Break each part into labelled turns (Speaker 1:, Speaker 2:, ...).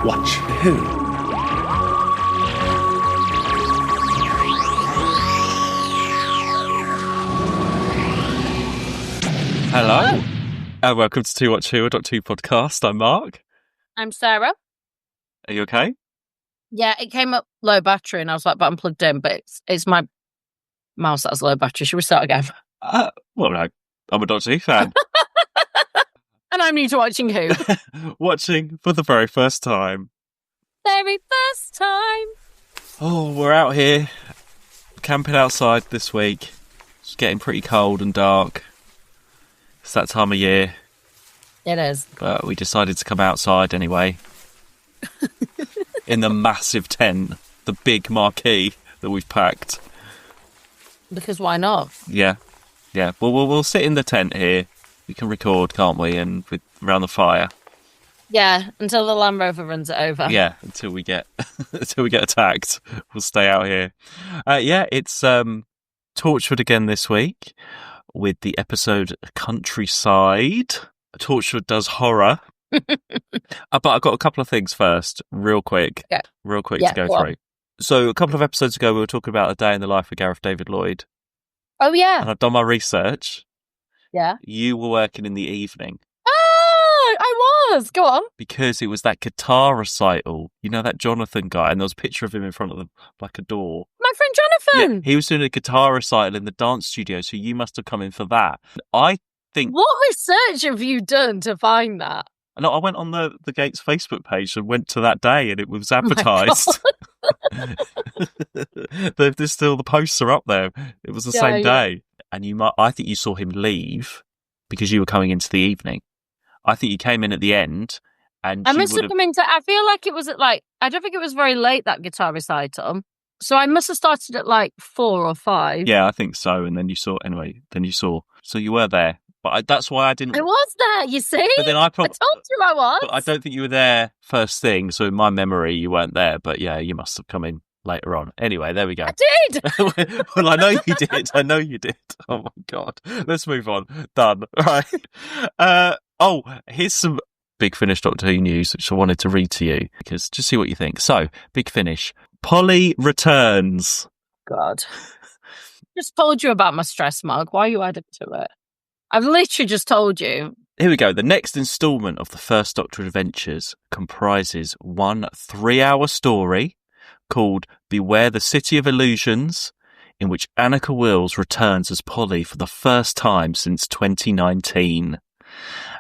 Speaker 1: Watch who?
Speaker 2: Hello, and welcome to Two Watch Who, a .2 podcast. I'm Mark.
Speaker 3: I'm Sarah.
Speaker 2: Are you okay?
Speaker 3: Yeah, it came up low battery, and I was like, but I'm plugged in, but it's my mouse that has low battery. Should we start again?
Speaker 2: Well, no, I'm a Doctor Who fan.
Speaker 3: And I'm new to watching Who.
Speaker 2: Watching for the very first time.
Speaker 3: Very first time.
Speaker 2: Oh, we're out here, camping outside this week. It's getting pretty cold and dark. It's that time of year.
Speaker 3: It is.
Speaker 2: But we decided to come outside anyway. In the massive tent, the big marquee that we've packed.
Speaker 3: Because why not?
Speaker 2: Yeah. Well, we'll sit in the tent here. We can record, can't we? And around the fire.
Speaker 3: Yeah, until the Land Rover runs it over.
Speaker 2: Yeah, until we get attacked, we'll stay out here. It's Torchwood again this week with the episode Countrycide. Torchwood does horror. But I've got a couple of things first, real quick to go through. So a couple of episodes ago, we were talking about a day in the life of Gareth David Lloyd.
Speaker 3: Oh, yeah.
Speaker 2: And I've done my research.
Speaker 3: Yeah.
Speaker 2: You were working in the evening.
Speaker 3: Oh, I was. Go on.
Speaker 2: Because it was that guitar recital. You know, that Jonathan guy, and there was a picture of him in front of a door.
Speaker 3: My friend Jonathan.
Speaker 2: Yeah, he was doing a guitar recital in the dance studio, so you must have come in for that. I think...
Speaker 3: What research have you done to find that?
Speaker 2: No, I went on the Gates Facebook page and went to that day, and it was advertised. There's still the posts are up there. It was the same day, and I think you saw him leave because you were coming into the evening. I think you came in at the end, and
Speaker 3: I must have come into. I feel like it was at I don't think it was very late, that guitar recital. So I must have started at 4 or 5.
Speaker 2: Yeah, I think so. And then you saw. So you were there. But that's why I didn't...
Speaker 3: I was there, you see?
Speaker 2: But then I told
Speaker 3: you I was.
Speaker 2: But I don't think you were there first thing, so in my memory you weren't there. But yeah, you must have come in later on. Anyway, there we go.
Speaker 3: I did!
Speaker 2: Well, I know you did. Oh my God. Let's move on. Done. Right. Here's some Big Finish Doctor Who news, which I wanted to read to you, because just see what you think. So, Big Finish. Polly returns.
Speaker 3: God. Just told you about my stress, Mark. Why are you adding to it? I've literally just told you.
Speaker 2: Here we go. The next instalment of the First Doctor Adventures comprises one 3-hour story called Beware the City of Illusions, in which Annika Wills returns as Polly for the first time since 2019.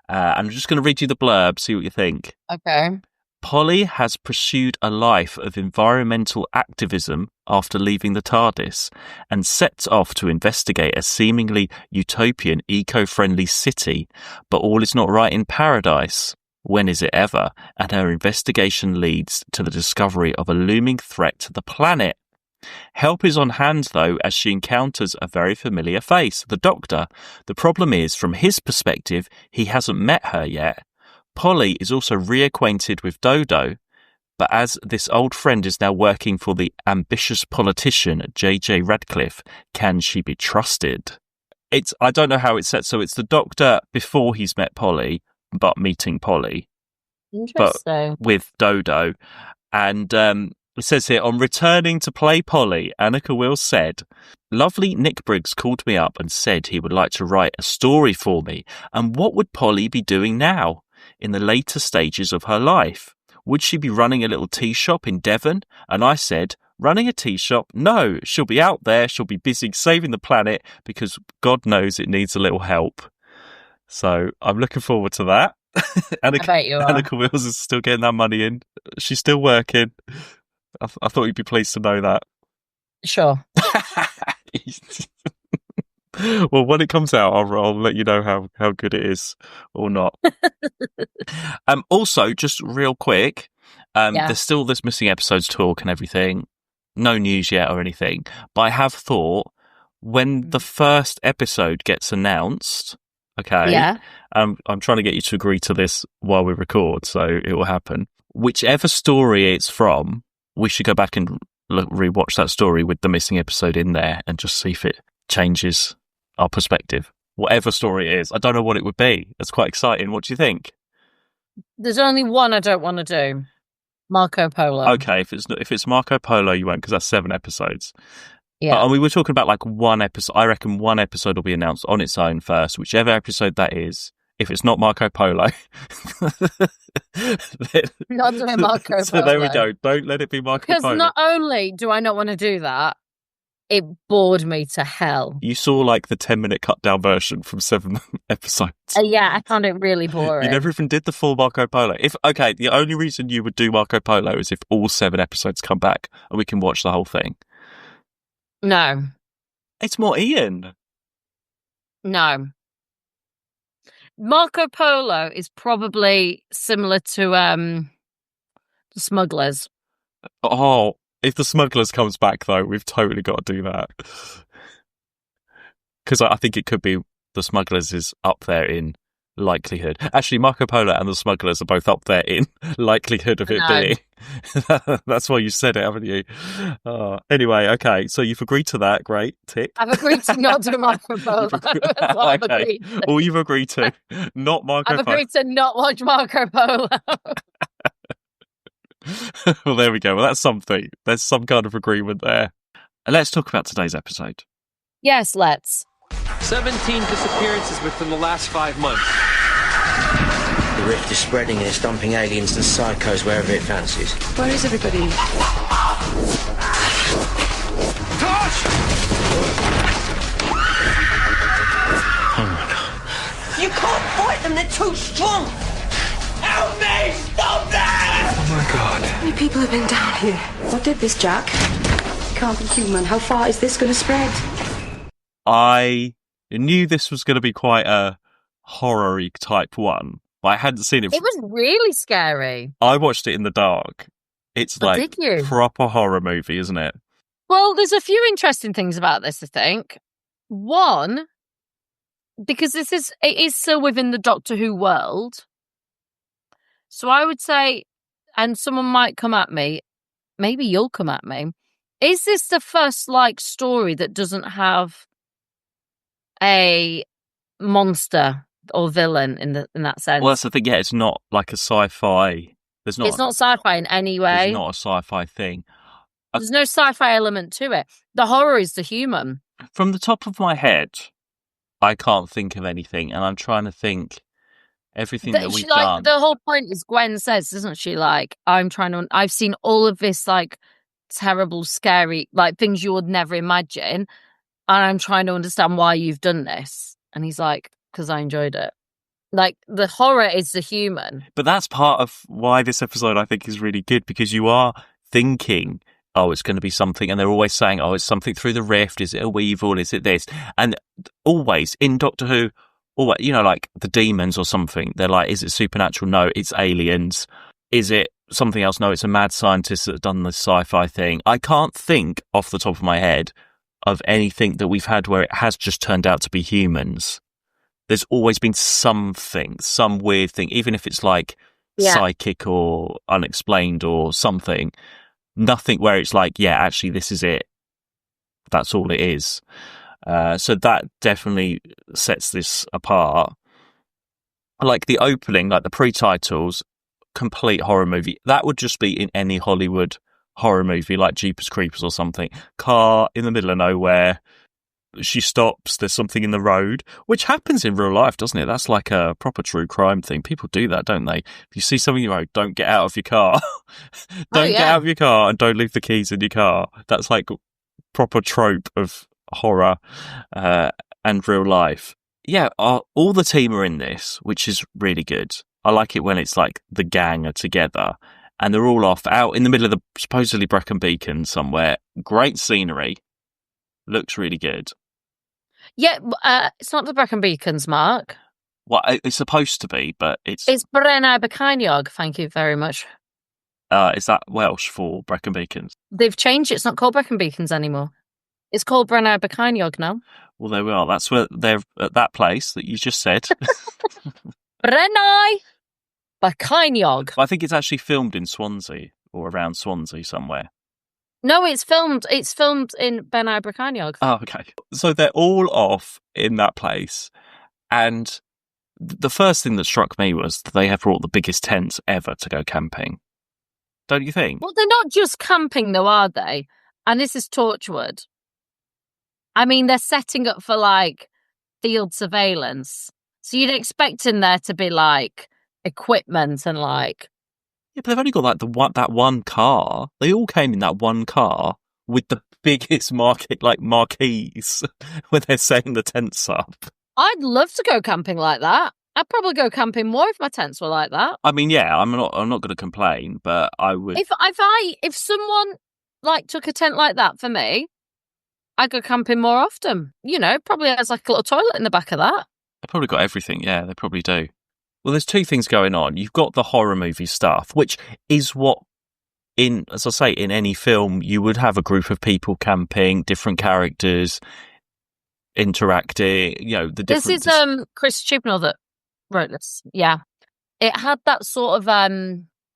Speaker 2: I'm just going to read you the blurb, see what you think.
Speaker 3: Okay.
Speaker 2: Polly has pursued a life of environmental activism after leaving the TARDIS and sets off to investigate a seemingly utopian, eco-friendly city, but all is not right in paradise. When is it ever? And her investigation leads to the discovery of a looming threat to the planet. Help is on hand, though, as she encounters a very familiar face, the Doctor. The problem is, from his perspective, he hasn't met her yet. Polly is also reacquainted with Dodo, but as this old friend is now working for the ambitious politician J.J. Radcliffe, can she be trusted? I don't know how it's set, so it's the Doctor before he's met Polly, but meeting Polly.
Speaker 3: Interesting.
Speaker 2: But with Dodo. And it says here, on returning to play Polly, Annika Wills said, "Lovely Nick Briggs called me up and said he would like to write a story for me, and what would Polly be doing now? In the later stages of her life? Would she be running a little tea shop in Devon?" And I said, "Running a tea shop? No, she'll be out there. She'll be busy saving the planet because God knows it needs a little help." So I'm looking forward to that.
Speaker 3: I bet you are.
Speaker 2: Annika Wills is still getting that money in. She's still working. I thought you'd be pleased to know that.
Speaker 3: Sure.
Speaker 2: Well, when it comes out, I'll let you know how good it is or not. Also, just real quick, there's still this missing episodes talk and everything. No news yet or anything. But I have thought, when the first episode gets announced, okay, I'm trying to get you to agree to this while we record, so it will happen. Whichever story it's from, we should go back and rewatch that story with the missing episode in there and just see if it changes our perspective. Whatever story it is. I don't know what it would be. It's quite exciting. What do you think?
Speaker 3: There's only one I don't want to do. Marco Polo.
Speaker 2: Okay, if it's Marco Polo, you won't, because that's 7 episodes.
Speaker 3: Yeah.
Speaker 2: And we were talking about like one episode. I reckon one episode will be announced on its own first, whichever episode that is. If it's not Marco Polo,
Speaker 3: Not doing Marco Polo.
Speaker 2: So there we go. Don't let it be Marco Polo.
Speaker 3: Because not only do I not want to do that, it bored me to hell.
Speaker 2: You saw like the 10-minute cut down version from 7 episodes.
Speaker 3: Yeah, I found it really boring.
Speaker 2: You never even did the full Marco Polo. The only reason you would do Marco Polo is if all 7 episodes come back and we can watch the whole thing.
Speaker 3: No.
Speaker 2: It's more Ian.
Speaker 3: No. Marco Polo is probably similar to the Smugglers.
Speaker 2: Oh, if the Smugglers comes back, though, we've totally got to do that. Because I think it could be the Smugglers is up there in likelihood. Actually, Marco Polo and the Smugglers are both up there in likelihood of it being. That's why you said it, haven't you? Anyway, okay, so you've agreed to that. Great, tick.
Speaker 3: I've agreed to not do Marco Polo.
Speaker 2: Okay, all you've agreed to, not Marco Polo.
Speaker 3: I've agreed to not watch Marco Polo.
Speaker 2: Well, there we go. Well, that's something. There's some kind of agreement there. And let's talk about today's episode.
Speaker 3: Yes, let's.
Speaker 1: 17 disappearances within the last 5 months.
Speaker 4: The rift is spreading and it's dumping aliens and psychos wherever it fancies.
Speaker 5: Where is everybody?
Speaker 1: Tosh!
Speaker 4: Oh my god.
Speaker 5: You can't fight them, they're too strong!
Speaker 1: Help me! Stop that!
Speaker 4: Oh my god.
Speaker 5: How many people have been down here? What did this, Jack? It can't be human. How far is this going to spread?
Speaker 2: I knew this was going to be quite a horror-y type one, but I hadn't seen it.
Speaker 3: It was really scary.
Speaker 2: I watched it in the dark. It's like
Speaker 3: a
Speaker 2: proper horror movie, isn't it?
Speaker 3: Well, there's a few interesting things about this, I think. One, because it is still within the Doctor Who world. So I would say, and someone might come at me, maybe you'll come at me, is this the first story that doesn't have a monster or villain in that sense?
Speaker 2: Well, that's the thing. Yeah, it's not like a sci-fi. It's not
Speaker 3: sci-fi in any way.
Speaker 2: It's not a sci-fi thing.
Speaker 3: There's no sci-fi element to it. The horror is the human.
Speaker 2: From the top of my head, I can't think of anything, and I'm trying to think everything that we've done.
Speaker 3: The whole point is Gwen says, doesn't she? I've seen all of this terrible, scary, things you would never imagine, and I'm trying to understand why you've done this. And he's like, because I enjoyed it. The horror is the human. But
Speaker 2: that's part of why this episode, I think, is really good, because you are thinking, oh, it's going to be something, and they're always saying, oh, it's something through the rift, is it a weevil, is it this? And always, in Doctor Who, always, the demons or something, they're like, is it supernatural? No, it's aliens. Is it something else? No, it's a mad scientist that's done this sci-fi thing. I can't think, off the top of my head, of anything that we've had where it has just turned out to be humans. There's always been something, some weird thing, even if it's psychic or unexplained or something. Nothing where it's actually, this is it. That's all it is. So that definitely sets this apart. The opening, the pre-titles, complete horror movie. That would just be in any Hollywood horror movie, like Jeepers Creepers or something. Car in the middle of nowhere. She stops, there's something in the road, which happens in real life, doesn't it? That's like a proper true crime thing. People do that, don't they? If you see something in the road, don't get out of your car. Get out of your car and don't leave the keys in your car. That's proper trope of horror and real life. Yeah, all the team are in this, which is really good. I like it when it's the gang are together and they're all off out in the middle of the supposedly Brecon Beacon somewhere. Great scenery. Looks really good.
Speaker 3: Yeah, it's not the Brecon Beacons, Mark.
Speaker 2: Well, it's supposed to be, but it's
Speaker 3: Bannau Brycheiniog, thank you very much.
Speaker 2: Is that Welsh for Brecon Beacons?
Speaker 3: They've changed it. It's not called Brecon Beacons anymore. It's called Bannau Brycheiniog now.
Speaker 2: Well, there we are. That's where they're at that place that you just said.
Speaker 3: Bannau Brycheiniog.
Speaker 2: I think it's actually filmed in Swansea or around Swansea somewhere.
Speaker 3: No, it's filmed in Bannau Brycheiniog.
Speaker 2: Oh, okay. So they're all off in that place. And the first thing that struck me was that they have brought the biggest tents ever to go camping. don't you think?
Speaker 3: Well, they're not just camping, though, are they? And this is Torchwood. I mean, they're setting up for, like, field surveillance. So you'd expect in there to be, like, equipment and, like...
Speaker 2: Yeah, but they've only got, like, that one car. They all came in that one car with the biggest marquees when they're setting the tents up.
Speaker 3: I'd love to go camping like that. I'd probably go camping more if my tents were like that.
Speaker 2: I mean, yeah, I'm not going to complain, but I would...
Speaker 3: If someone, like, took a tent like that for me, I'd go camping more often. You know, probably has, like, a little toilet in the back of that.
Speaker 2: They've probably got everything, yeah, they probably do. Well, there's two things going on. You've got the horror movie stuff, which is what, as I say, in any film, you would have a group of people camping, different characters interacting, you know, the different...
Speaker 3: This is Chris Chibnall that wrote this. Yeah. It had that sort of...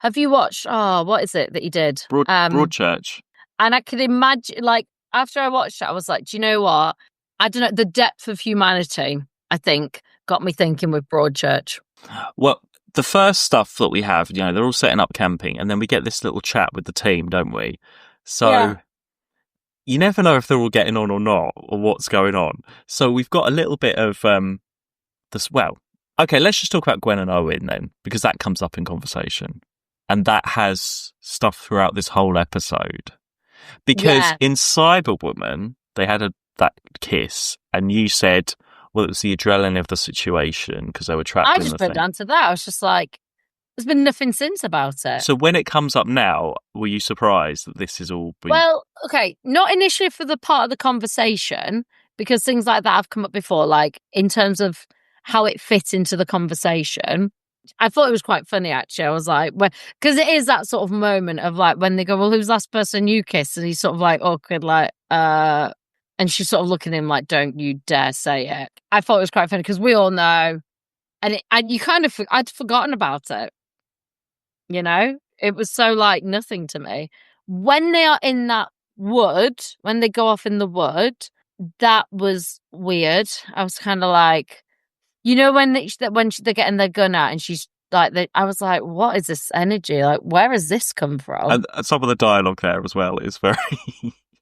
Speaker 3: have you watched... Oh, what is it that he did?
Speaker 2: Broadchurch.
Speaker 3: And I could imagine, like, after I watched it, I was like, do you know what? I don't know, the depth of humanity, I think, got me thinking with Broadchurch.
Speaker 2: Well, the first stuff that we have, you know, they're all setting up camping, and then we get this little chat with the team, don't we? So you never know if they're all getting on or not, or what's going on. So we've got a little bit of this. Well, okay, let's just talk about Gwen and Owen then, because that comes up in conversation, and that has stuff throughout this whole episode. Because in Cyberwoman, they had that kiss, and you said, well, it was the adrenaline of the situation because they were trapped in the thing. I just
Speaker 3: put down to that. I was just like, there's been nothing since about it.
Speaker 2: So when it comes up now, were you surprised that this is all been...
Speaker 3: Well, okay, not initially for the part of the conversation, because things like that have come up before, like in terms of how it fits into the conversation. I thought it was quite funny, actually. I was like, because it is that sort of moment of like when they go, well, who's the last person you kissed? And he's sort of like awkward, like, and she's sort of looking at him like, don't you dare say it. I thought it was quite funny because we all know. And I'd forgotten about it. You know, it was so like nothing to me. When they are in that wood, when they go off in the wood, that was weird. I was kind of like, you know, when they're getting their gun out and she's like, I was like, what is this energy? Like, where has this come from?
Speaker 2: And some of the dialogue there as well is very...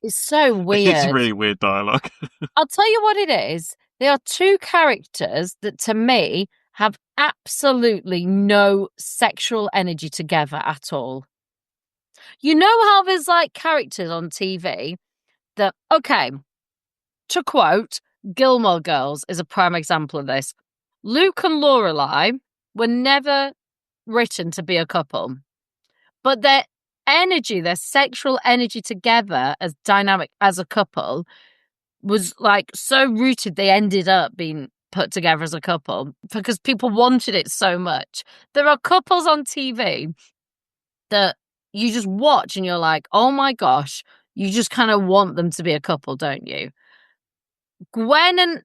Speaker 3: It's so weird.
Speaker 2: It's really weird dialogue.
Speaker 3: I'll tell you what it is. They are two characters that, to me, have absolutely no sexual energy together at all. You know how there's, like, characters on TV that, okay, to quote, Gilmore Girls is a prime example of this. Luke and Lorelai were never written to be a couple, but their energy, their sexual energy together as dynamic as a couple was like so rooted they ended up being put together as a couple because people wanted it so much. There are couples on TV that you just watch and you're like, oh my gosh, you just kind of want them to be a couple, don't you? Gwen and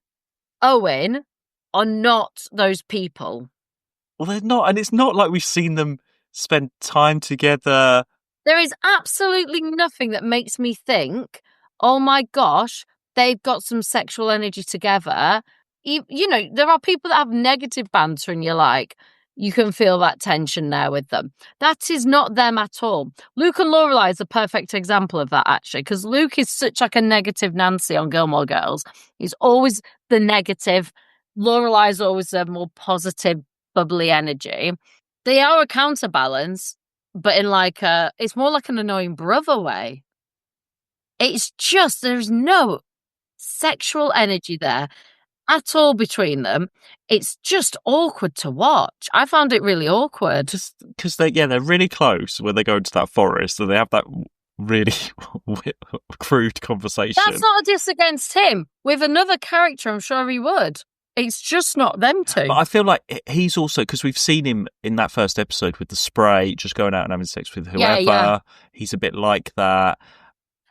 Speaker 3: Owen are not those people.
Speaker 2: Well, they're not, and it's not like we've seen them spend time together.
Speaker 3: There is absolutely nothing that makes me think, oh my gosh, they've got some sexual energy together. You know, there are people that have negative banter and you're like, you can feel that tension there with them. That is not them at all. Luke and Lorelai is a perfect example of that, actually, because Luke is such like a negative Nancy on Gilmore Girls. He's always the negative. Lorelai is always a more positive, bubbly energy. They are a counterbalance, but in like it's more like an annoying brother way. It's just, there's no sexual energy there at all between them. It's just awkward to watch. I found it really awkward.
Speaker 2: Just because they're really close when they go into that forest and they have that really crude conversation.
Speaker 3: That's not a diss against him. With another character, I'm sure he would. It's just not them two.
Speaker 2: But I feel like he's also, because we've seen him in that first episode with the spray, just going out and having sex with whoever. Yeah. He's a bit like that.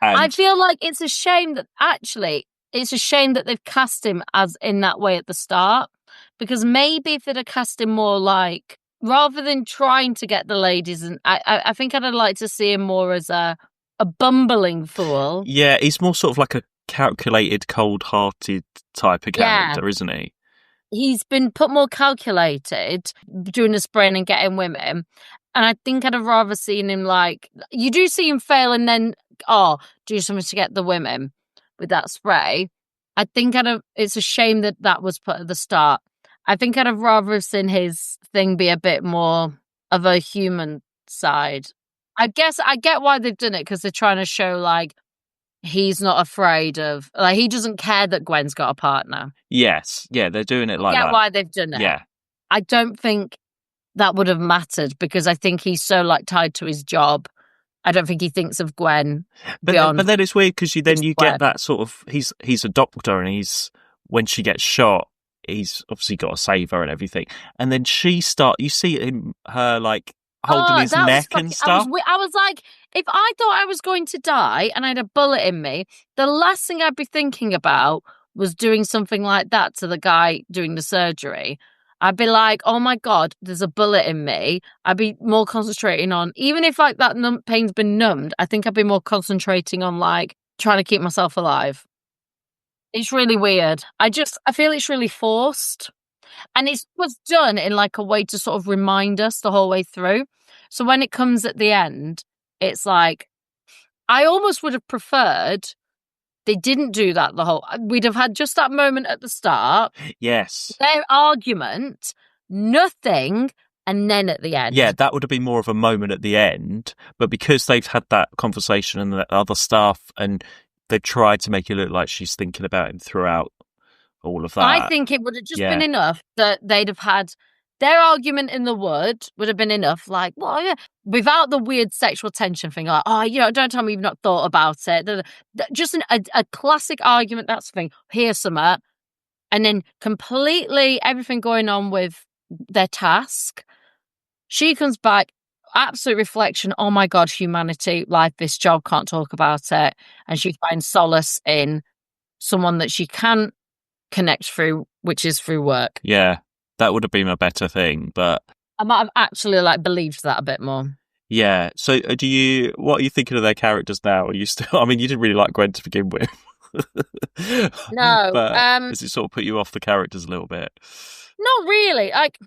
Speaker 2: And
Speaker 3: I feel like it's a shame that they've cast him as in that way at the start. Because maybe if they'd have cast him more like, rather than trying to get the ladies, and I think I'd like to see him more as a bumbling fool.
Speaker 2: Yeah, he's more sort of like a calculated, cold-hearted type of character, isn't he?
Speaker 3: He's been put more calculated, doing the spraying and getting women. And I think I'd have rather seen him like, you do see him fail and then, do something to get the women with that spray. I think it's a shame that was put at the start. I think I'd have rather seen his thing be a bit more of a human side. I guess I get why they've done it, because they're trying to show like he's not afraid of, like, he doesn't care that Gwen's got a partner.
Speaker 2: Yes, yeah, they're doing it like that.
Speaker 3: I get why they've done it.
Speaker 2: Yeah.
Speaker 3: I don't think that would have mattered, because I think he's so like tied to his job. I don't think he thinks of Gwen beyond.
Speaker 2: But then it's weird because you get that sort of, he's a doctor, and when she gets shot, he's obviously got to save her and everything. And then you see her like holding his neck and stuff.
Speaker 3: I was like, if I thought I was going to die and I had a bullet in me, the last thing I'd be thinking about was doing something like that to the guy doing the surgery. I'd be like, oh my God, there's a bullet in me. I'd be more concentrating on, even if like that pain's been numbed, I think I'd be more concentrating on like trying to keep myself alive. It's really weird. I feel it's really forced. And it was done in like a way to sort of remind us the whole way through. So when it comes at the end, it's like, I almost would have preferred they didn't do that we'd have had just that moment at the start.
Speaker 2: Yes.
Speaker 3: Their argument, nothing, and then at the end.
Speaker 2: Yeah, that would have been more of a moment at the end. But because they've had that conversation and that other stuff, and they've tried to make it look like she's thinking about him throughout all of that.
Speaker 3: I think it would have just been enough that they'd have had their argument in the wood would have been enough, like, well, yeah, without the weird sexual tension thing, like, don't tell me you've not thought about it. Just a classic argument, that's the thing. Here's some, and then completely everything going on with their task. She comes back, absolute reflection, oh my God, humanity, life, this job, can't talk about it. And she finds solace in someone that she can connect through, which is through work.
Speaker 2: Yeah. That would have been a better thing, but
Speaker 3: I might have actually like believed that a bit more.
Speaker 2: Yeah. So, what are you thinking of their characters now? Are you still? I mean, you didn't really like Gwen to begin with.
Speaker 3: No,
Speaker 2: but does it sort of put you off the characters a little bit?
Speaker 3: Not really. Like,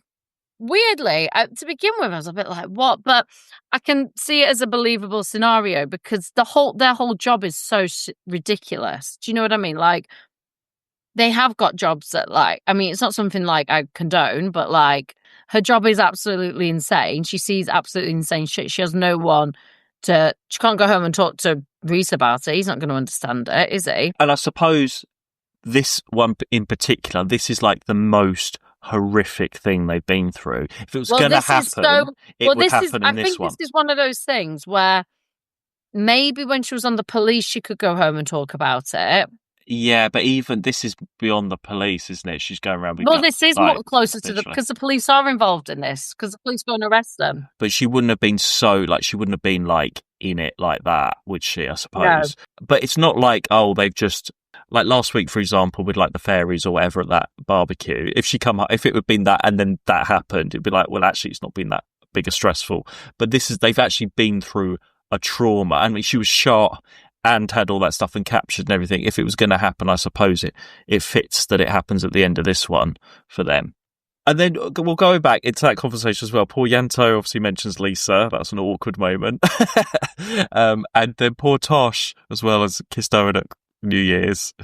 Speaker 3: weirdly, to begin with, I was a bit like, what? But I can see it as a believable scenario because their whole job is so ridiculous. Do you know what I mean? Like, they have got jobs that, like, I mean, it's not something like I condone, but like her job is absolutely insane. She sees absolutely insane shit. She has no one she can't go home and talk to Reese about it. He's not going to understand it, is he?
Speaker 2: And I suppose this one in particular, this is like the most horrific thing they've been through. If it was going to happen, it would happen in this one. I think this is one of those things where maybe when she was on the police, she could go home and talk about it. Yeah, but even this is beyond the police, isn't it? She's going around with
Speaker 3: this is more closer to because the police are involved in this, because the police go and arrest them.
Speaker 2: But she wouldn't have been she wouldn't have been like in it like that, would she, I suppose? No. But it's not like, they've just, like last week, for example, with like the fairies or whatever at that barbecue, if it had been that and then that happened, it'd be like, well, actually, it's not been that big or stressful. But they've actually been through a trauma. I mean, she was shot and had all that stuff and captured and everything. If it was going to happen, I suppose it fits that it happens at the end of this one for them. And then we'll go back into that conversation as well. Poor Yanto obviously mentions Lisa. That's an awkward moment. And then poor Tosh as well as kissed Owen at New Year's.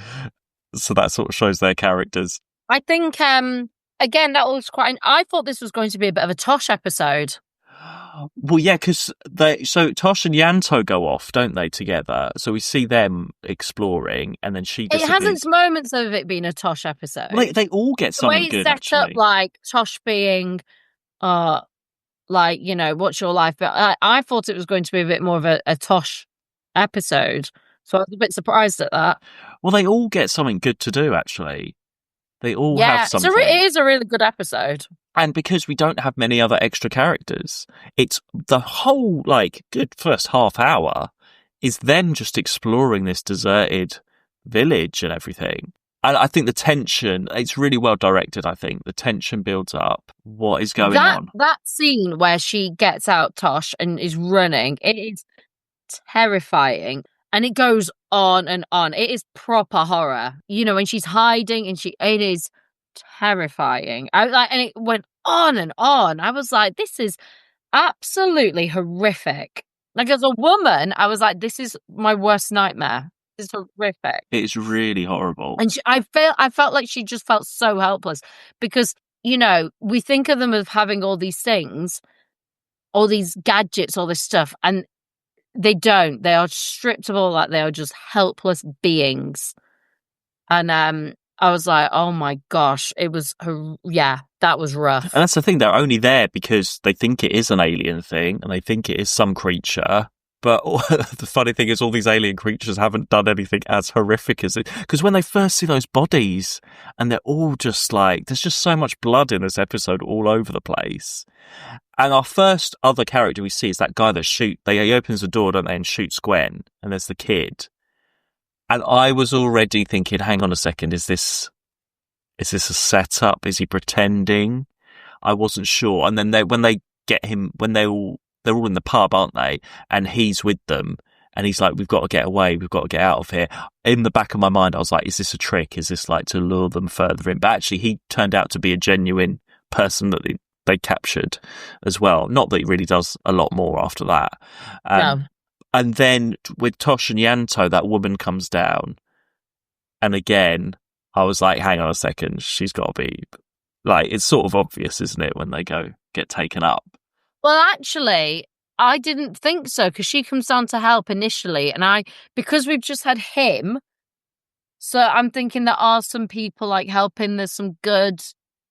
Speaker 2: So that sort of shows their characters.
Speaker 3: I think, again, that was I thought this was going to be a bit of a Tosh episode.
Speaker 2: Well, yeah, because Tosh and Yanto go off, don't they, together? So we see them exploring, and then she disappears. It has its
Speaker 3: moments of it being a Tosh episode.
Speaker 2: Well, they all get something good, actually.
Speaker 3: Set up, like, Tosh being, like, you know, what's your life? But I thought it was going to be a bit more of a Tosh episode, so I was a bit surprised at that.
Speaker 2: Well, they all get something good to do, actually. They all have something.
Speaker 3: So it is a really good episode.
Speaker 2: And because we don't have many other extra characters, it's the whole, like, good first half hour is them just exploring this deserted village and everything. And I think the tension, it's really well directed, I think. The tension builds up. What is going on?
Speaker 3: That scene where she gets out Tosh and is running, it is terrifying. And it goes on and on. It is proper horror. You know, when she's hiding and it is terrifying. And it went on and on. I was like, this is absolutely horrific. Like, as a woman, I was like, this is my worst nightmare. This is horrific.
Speaker 2: It's really horrible.
Speaker 3: And I felt like she just felt so helpless because, you know, we think of them as having all these things, all these gadgets, all this stuff, and they don't. They are stripped of all that. They are just helpless beings. And I was like, oh my gosh, it was, that was rough.
Speaker 2: And that's the thing, they're only there because they think it is an alien thing and they think it is some creature. But the funny thing is all these alien creatures haven't done anything as horrific as it. Because when they first see those bodies and they're all just like, there's just so much blood in this episode all over the place. And our first other character we see is that guy that he opens the door, don't they, and shoots Gwen. And there's the kid. And I was already thinking, hang on a second, is this a setup? Is he pretending? I wasn't sure. And then when they get him, they're all in the pub, aren't they? And he's with them. And he's like, we've got to get away. We've got to get out of here. In the back of my mind, I was like, is this a trick? Is this like to lure them further in? But actually, he turned out to be a genuine person that they captured as well. Not that he really does a lot more after that.
Speaker 3: No.
Speaker 2: And then with Tosh and Yanto, that woman comes down. And again, I was like, hang on a second. She's got to be like, it's sort of obvious, isn't it, when they get taken up?
Speaker 3: Well, actually, I didn't think so because she comes down to help initially. And because we've just had him. So I'm thinking there are some people like helping. There's some good.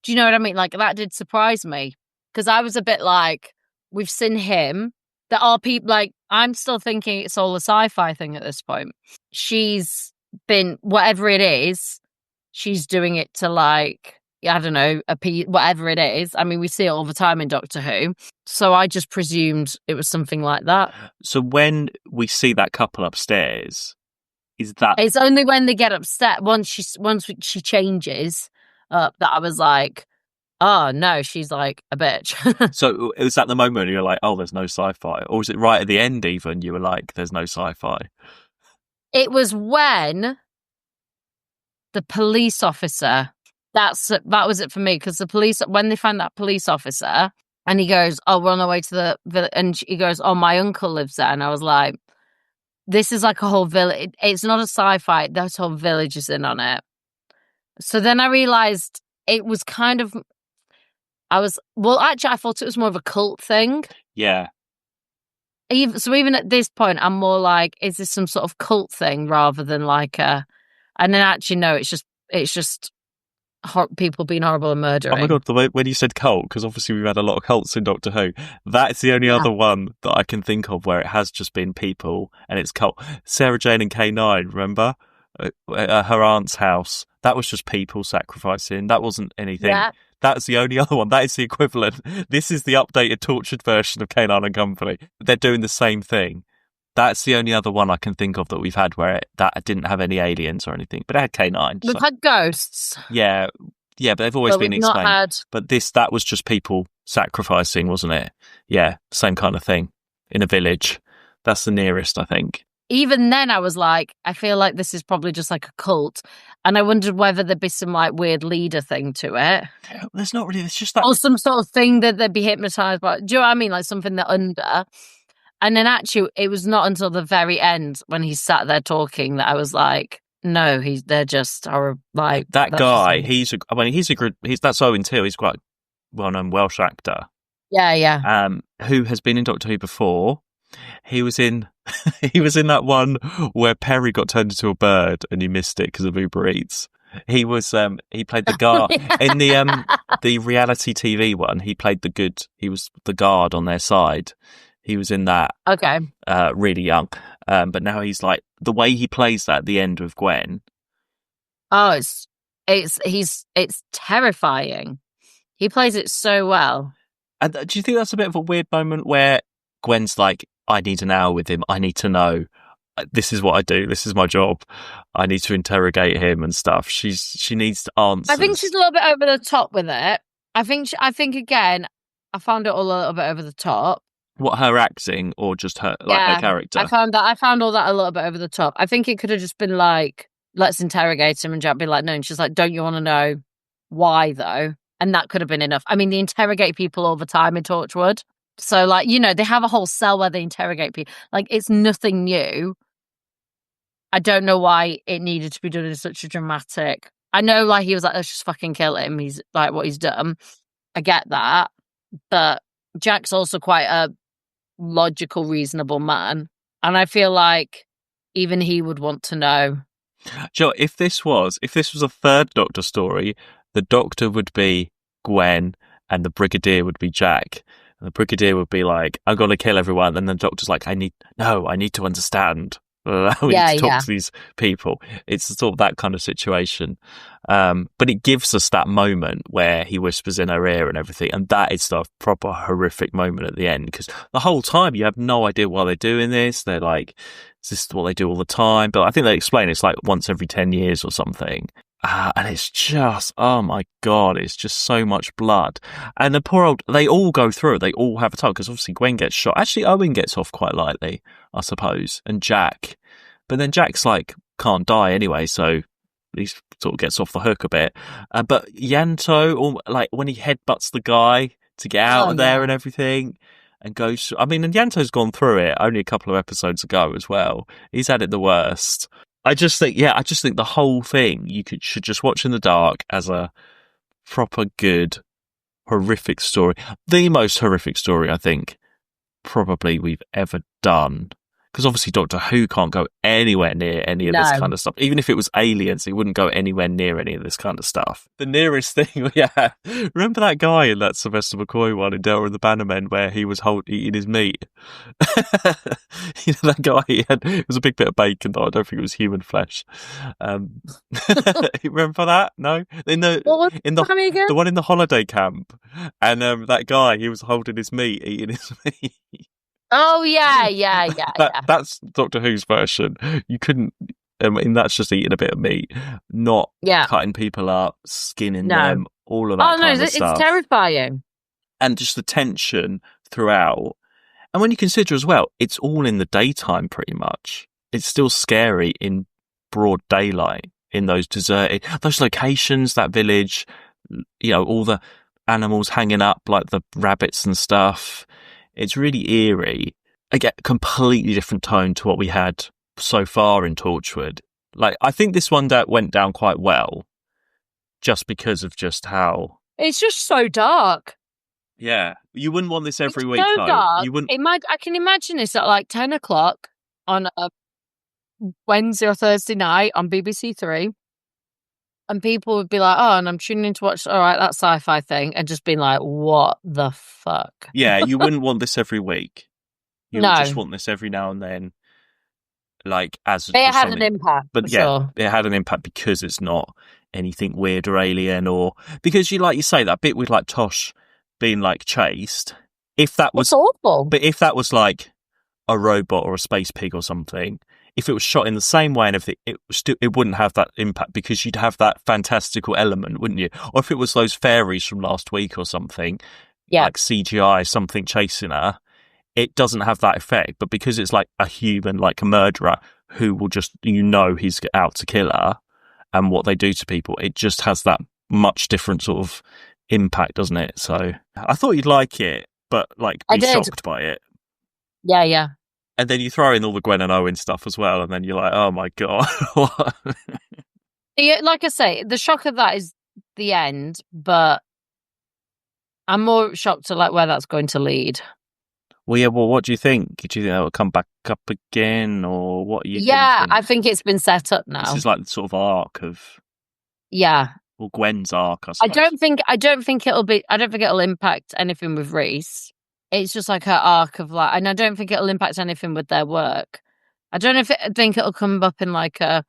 Speaker 3: Do you know what I mean? Like, that did surprise me because I was a bit like, we've seen him. There are people like, I'm still thinking it's all a sci-fi thing at this point. She's been, whatever it is, she's doing it to like, I don't know, whatever it is. I mean, we see it all the time in Doctor Who. So I just presumed it was something like that.
Speaker 2: So when we see that couple upstairs, is that...
Speaker 3: It's only when they get upset, once she changes, that I was like, oh no, she's like a bitch.
Speaker 2: So is that the moment you're like, oh, there's no sci-fi? Or was it right at the end even, you were like, there's no sci-fi?
Speaker 3: It was when the police officer, that was it for me, because when they found that police officer, and he goes, oh, we're on our way to the village, and he goes, oh, my uncle lives there, and I was like, this is like a whole village. It's not a sci-fi, that whole village is in on it. So then I realised it was kind of, actually, I thought it was more of a cult thing.
Speaker 2: Yeah.
Speaker 3: Even at this point, I'm more like, is this some sort of cult thing rather than like a... And then actually, no, it's just people being horrible and murdering.
Speaker 2: Oh my God, when you said cult, because obviously we've had a lot of cults in Doctor Who, that's the only other one that I can think of where it has just been people and it's cult. Sarah Jane and K9, remember? At her aunt's house. That was just people sacrificing. That wasn't anything. Yeah. That's the only other one. That is the equivalent. This is the updated, tortured version of K9 and Company. They're doing the same thing. That's the only other one I can think of that we've had where that didn't have any aliens or anything. But it had K9.
Speaker 3: We've had ghosts.
Speaker 2: Yeah, but they've always been explained. But that was just people sacrificing, wasn't it? Yeah, same kind of thing. In a village. That's the nearest, I think.
Speaker 3: Even then, I was like, I feel like this is probably just like a cult. And I wondered whether there'd be some like weird leader thing to it.
Speaker 2: There's not really, it's just that.
Speaker 3: Or some sort of thing that they'd be hypnotised by. Do you know what I mean? Like something they're under. And then actually, it was not until the very end when he sat there talking that I was like, no, they're just like...
Speaker 2: That guy, that's Owen too. He's quite a well-known Welsh actor.
Speaker 3: Yeah.
Speaker 2: Who has been in Doctor Who before. He was in that one where Perry got turned into a bird and you missed it because of Uber Eats. He played the guard in the reality TV one. He was the guard on their side. He was in that.
Speaker 3: Okay.
Speaker 2: Really young. But now he's like, the way he plays that at the end with Gwen.
Speaker 3: Oh, it's terrifying. He plays it so well.
Speaker 2: And do you think that's a bit of a weird moment where Gwen's like, I need an hour with him. I need to know. This is what I do. This is my job. I need to interrogate him and stuff. She needs answers.
Speaker 3: I think she's a little bit over the top with it. I think again, I found it all a little bit over the top.
Speaker 2: What, her acting or just her her character?
Speaker 3: I found all that a little bit over the top. I think it could have just been like, let's interrogate him, and Jack be like, no, and she's like, don't you want to know why though? And that could have been enough. I mean, they interrogate people all the time in Torchwood. So, like, you know, they have a whole cell where they interrogate people. Like, it's nothing new. I don't know why it needed to be done in such a dramatic. I know, like, he was like, let's just fucking kill him. He's like, what he's done. I get that. But Jack's also quite a logical, reasonable man. And I feel like even he would want to know.
Speaker 2: Joe, if this was a third Doctor story, the Doctor would be Gwen and the Brigadier would be Jack. And the Brigadier would be like, I'm going to kill everyone. And the Doctor's like, I need to understand. We need to talk to these people. It's sort of that kind of situation. But it gives us that moment where he whispers in her ear and everything. And that is the proper horrific moment at the end. Because the whole time you have no idea why they're doing this. They're like, is this what they do all the time? But I think they explain it's like once every 10 years or something. And it's just, oh my God, it's just so much blood. And the poor they all go through it. They all have a time because obviously Gwen gets shot. Actually, Owen gets off quite lightly, I suppose, and Jack. But then Jack's like, can't die anyway, so he sort of gets off the hook a bit. But Yanto, or like when he headbutts the guy to get out of there and everything, and goes, I mean, and Yanto's gone through it only a couple of episodes ago as well. He's had it the worst. I just think the whole thing should just watch in the dark as a proper good, horrific story. The most horrific story, I think, probably we've ever done. Because obviously Doctor Who can't go anywhere near any of this kind of stuff. Even if it was aliens, it wouldn't go anywhere near any of this kind of stuff. The nearest thing we had, remember that guy in that Sylvester McCoy one in Delta and the Bannermen where he was eating his meat? You know, that guy, it was a big bit of bacon, though. I don't think it was human flesh. You remember that? No? The one in the holiday camp. And that guy, he was holding his meat, eating his meat.
Speaker 3: Oh, yeah.
Speaker 2: That's Doctor Who's version. You couldn't, that's just eating a bit of meat, not cutting people up, skinning them, all of that kind of stuff.
Speaker 3: It's terrifying.
Speaker 2: And just the tension throughout. And when you consider as well, it's all in the daytime pretty much. It's still scary in broad daylight, in those deserted, those locations, that village, you know, all the animals hanging up, like the rabbits and stuff. It's really eerie. Again, completely different tone to what we had so far in Torchwood. Like, I think this one went down quite well, just because of just how
Speaker 3: it's just so dark.
Speaker 2: Yeah, you wouldn't want this every week,
Speaker 3: so
Speaker 2: though.
Speaker 3: Dark.
Speaker 2: You wouldn't.
Speaker 3: I can imagine this at like 10 o'clock on a Wednesday or Thursday night on BBC Three. And people would be like, oh, and I'm tuning in to watch, all right, that sci-fi thing, and just being like, what the fuck?
Speaker 2: Yeah, you wouldn't want this every week. You would just want this every now and then, like, as...
Speaker 3: It had an impact,
Speaker 2: but
Speaker 3: sure.
Speaker 2: It had an impact because it's not anything weird or alien, or... Because you say, that bit with, like, Tosh being, like, chased, if that was...
Speaker 3: It's awful.
Speaker 2: But if that was, like, a robot or a space pig or something... If it was shot in the same way and everything, it wouldn't have that impact because you'd have that fantastical element, wouldn't you? Or if it was those fairies from last week or something, like CGI, something chasing her, it doesn't have that effect. But because it's like a human, like a murderer who will just, he's out to kill her and what they do to people, it just has that much different sort of impact, doesn't it? So I thought you'd like it, but like be shocked by it.
Speaker 3: Yeah.
Speaker 2: And then you throw in all the Gwen and Owen stuff as well, and then you're like, oh my God.
Speaker 3: Yeah, like I say, the shock of that is the end, but I'm more shocked at like where that's going to lead.
Speaker 2: Well, yeah, what do you think? Do you think that will come back up again, or what are you thinking?
Speaker 3: I think it's been set up now.
Speaker 2: This is like the sort of arc of...
Speaker 3: Yeah.
Speaker 2: Or Gwen's arc, I suppose.
Speaker 3: I don't think it'll impact anything with Reese. It's just like her arc of like, and I don't think it'll impact anything with their work. I don't think it'll come up in like they're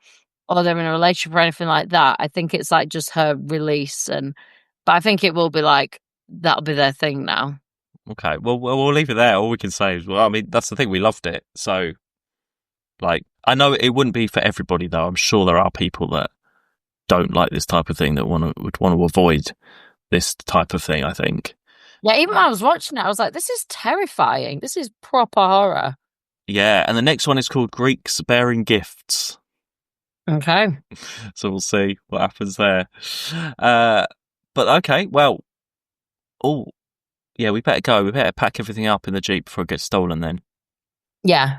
Speaker 3: in a relationship or anything like that. I think it's like just her release, but I think it will be like that'll be their thing now.
Speaker 2: Okay, well we'll leave it there. All we can say is, well, I mean, that's the thing, we loved it. So, like, I know it wouldn't be for everybody though. I'm sure there are people that don't like this type of thing that would want to avoid this type of thing. I think.
Speaker 3: Yeah, even when I was watching it, I was like, this is terrifying. This is proper horror.
Speaker 2: Yeah, and the next one is called Greeks Bearing Gifts.
Speaker 3: Okay.
Speaker 2: So we'll see what happens there. But okay, well, Yeah, we better go. We better pack everything up in the Jeep before it gets stolen then.
Speaker 3: Yeah.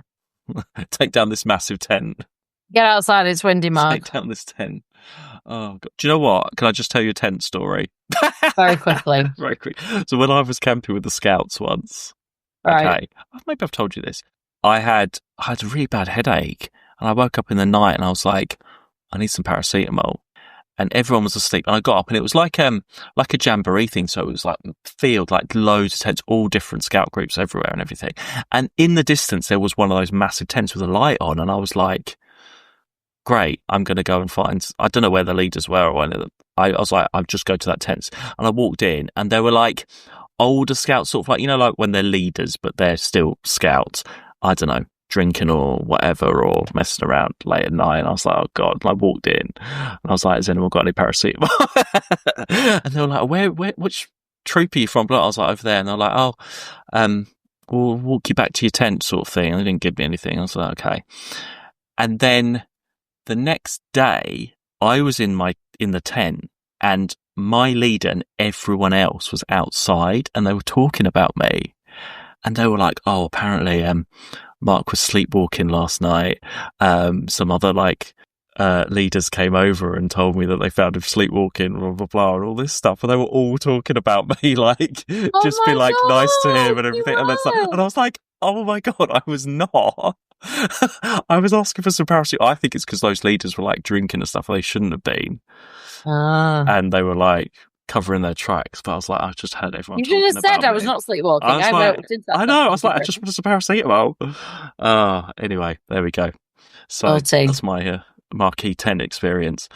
Speaker 2: Take down this massive tent.
Speaker 3: Get outside, it's windy, Mark.
Speaker 2: Take down this tent. Oh, God. Do you know what? Can I just tell you a tent story?
Speaker 3: Very quickly.
Speaker 2: Very quick. So when I was camping with the Scouts once,
Speaker 3: Right.
Speaker 2: okay, maybe I've told you this. I had a really bad headache, and I woke up in the night and I was like, I need some paracetamol. And everyone was asleep, and I got up, and it was like a jamboree thing. So it was like field, like loads of tents, all different scout groups everywhere and everything. And in the distance, there was one of those massive tents with a light on, and I was like, great, I'm going to go and find. I don't know where the leaders were or anything. I was like, I'll just go to that tent, and I walked in, and there were like older scouts, sort of like, you know, like when they're leaders but they're still scouts. I don't know, drinking or whatever, or messing around late at night. And I was like, oh God. And I walked in and I was like, has anyone got any paracetamol? And they were like, which troop are you from? I was like, over there. And they're like, oh, we'll walk you back to your tent, sort of thing. And they didn't give me anything. I was like, okay. And then the next day I was in the tent, and my leader and everyone else was outside, and they were talking about me. And they were like, oh, apparently Mark was sleepwalking last night. Some other leaders came over and told me that they found him sleepwalking, blah, blah, blah, and all this stuff. And they were all talking about me, like, just be like
Speaker 3: God,
Speaker 2: nice to him and everything. And I was like, oh my God, I was not. I was asking for some paracetamol. I think it's because those leaders were like drinking and stuff. They shouldn't have been. And they were like covering their tracks. But I was like, I just heard everyone.
Speaker 3: You should have said I was not sleepwalking.
Speaker 2: I know. I was like, I just want some paracetamol. Anyway, there we go. So that's my marquee tent experience.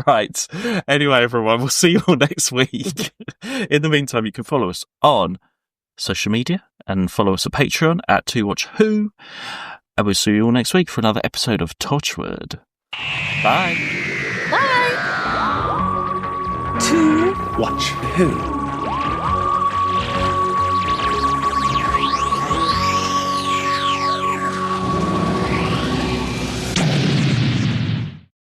Speaker 2: Right. Anyway, everyone, we'll see you all next week. In the meantime, you can follow us on social media and follow us at Patreon at To Watch Who. And we'll see you all next week for another episode of Torchwood. Bye.
Speaker 3: Bye.
Speaker 6: To Watch Who.